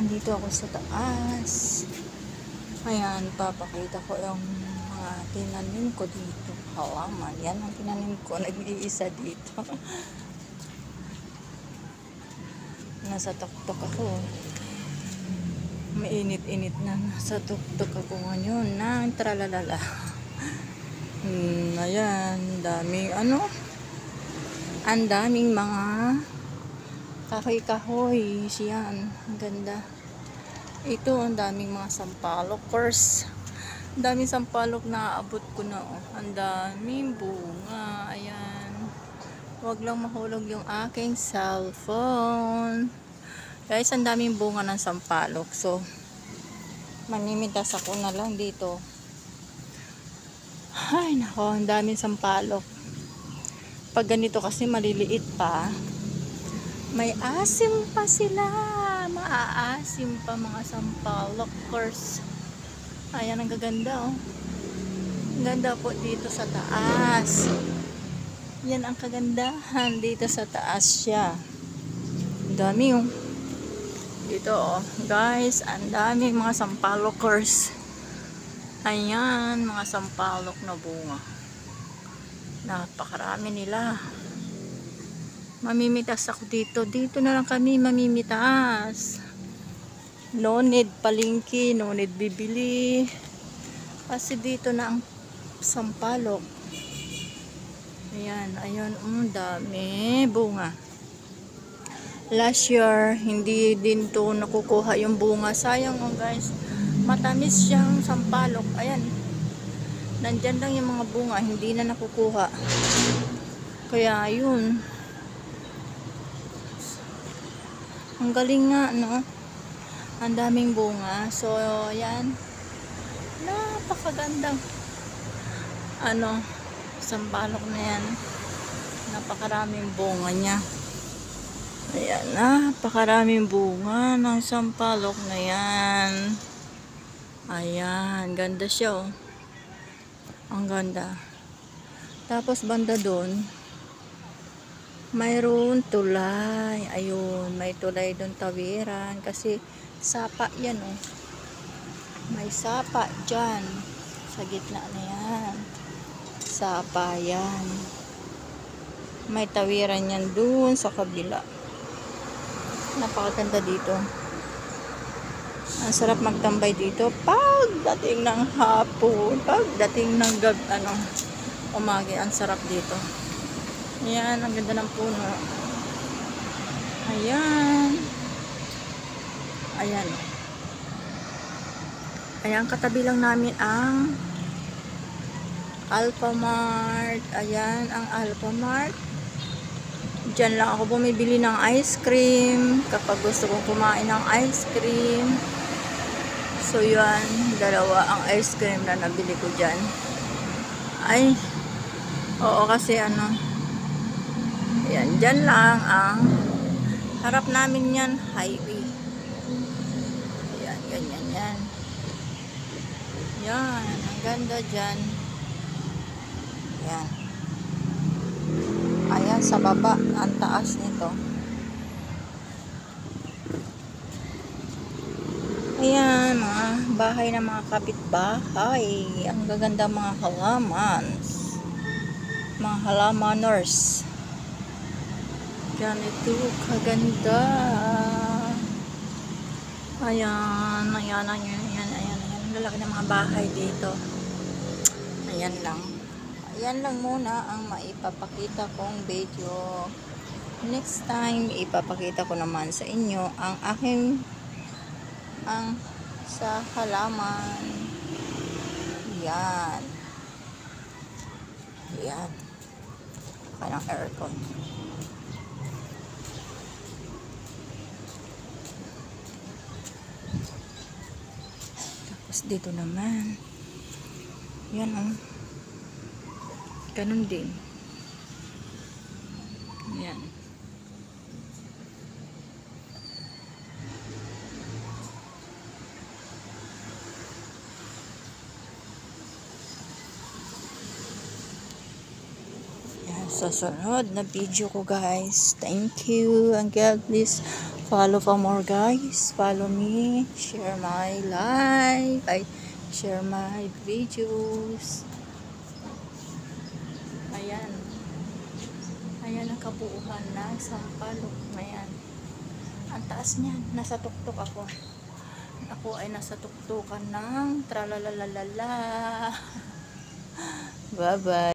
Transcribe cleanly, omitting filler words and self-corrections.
nandito ako sa taas. Ayan, papakita ko yung mga tinanim ko dito. Halaman, yan ang tinanim ko. Nag-iisa dito. Nasa tuktok ako. Mainit-init na nasa tuktok ako ngayon ng tralalala. Ayan, daming ang daming mga kahoy-kahoy. Siyan, ang ganda. Ito, ang daming mga sampalok. Course, ang daming sampalok na aabot ko na. Ang daming bunga. Ayan. Huwag lang mahulog yung aking cellphone. Guys, ang daming bunga ng sampalok. So, manimitas ako na lang dito. Ay, nako, ang daming sampalok. Pag ganito kasi maliliit pa, may asim pa sila. Maaasim pa mga sampalok. Course, ayan, ang gaganda, oh. Ang ganda po dito sa taas. Yan ang kagandahan dito sa taas siya. Ang dami, oh. Dito, oh. Guys, ang daming mga sampalokers. Ayan, mga sampalok na bunga. Napakarami nila. Mamimitas ako dito. Dito na lang kami mamimitas. No need palingki, no need bibili. Kasi dito na ang sampalok. Ayan, ayun, dami bunga. Last year, hindi din to nakukuha yung bunga. Sayang, oh guys. Matamis siyang sampalok. Ayan. Nandyan lang yung mga bunga, hindi na nakukuha. Kaya, yun. Ang galing nga, no? Ang daming bunga. So, ayan. Napakagandang sampalok na yan. Napakaraming bunga niya. Ayan, napakaraming bunga ng sampalok na yan. Ayan, ganda siya, oh. Ang ganda. Tapos banda doon, mayroon tulay. Ayun, may tulay doon, tawiran. Kasi sapa yan, oh. May sapa dyan. Sa gitna na yan. Sapa yan. May tawiran yan doon sa kabila. Napakaganda dito. Ang sarap magtambay dito pagdating ng hapon, pagdating ng umagi, ang sarap dito. Ayan, ang ganda ng puno. Ayan. Ayan. Ayan, katabi lang namin ang Alphamart. Ayan, ang Alphamart. Diyan lang ako bumibili ng ice cream kapag gusto kong kumain ng ice cream. So yun, dalawa ang ice cream na nabili ko dyan. Ay, oo, kasi ayan, dyan lang ang harap namin yan, highway. Ayan, ganyan yan. Yan, ang ganda dyan. Ayan. Ayan, sa baba, ang taas nito. Ayan, mga bahay ng mga kapitbahay. Ang gaganda mga halaman. Mga halamaners. Ganito, kaganda. Ayan, ayan. Ang lalaki ng mga bahay dito. Ayan lang. Ayan lang muna ang maipapakita kong video. Next time, ipapakita ko naman sa inyo ang aking sa halaman. Yan. Yan. Kanang aircon. Tapos dito naman. Yan, oh. Ganun din. Yan. Yan, sa sunod na video ko, guys. Thank you and God bless Follow for more guys. Follow me. Share my life. Share my videos. Ayan. Ayan ang kabuuan ng Sampaloc. Ayan. Ang taas niyan. Nasa tuktok ako. Ako ay nasa tuktukan ng tralalalala. Bye bye.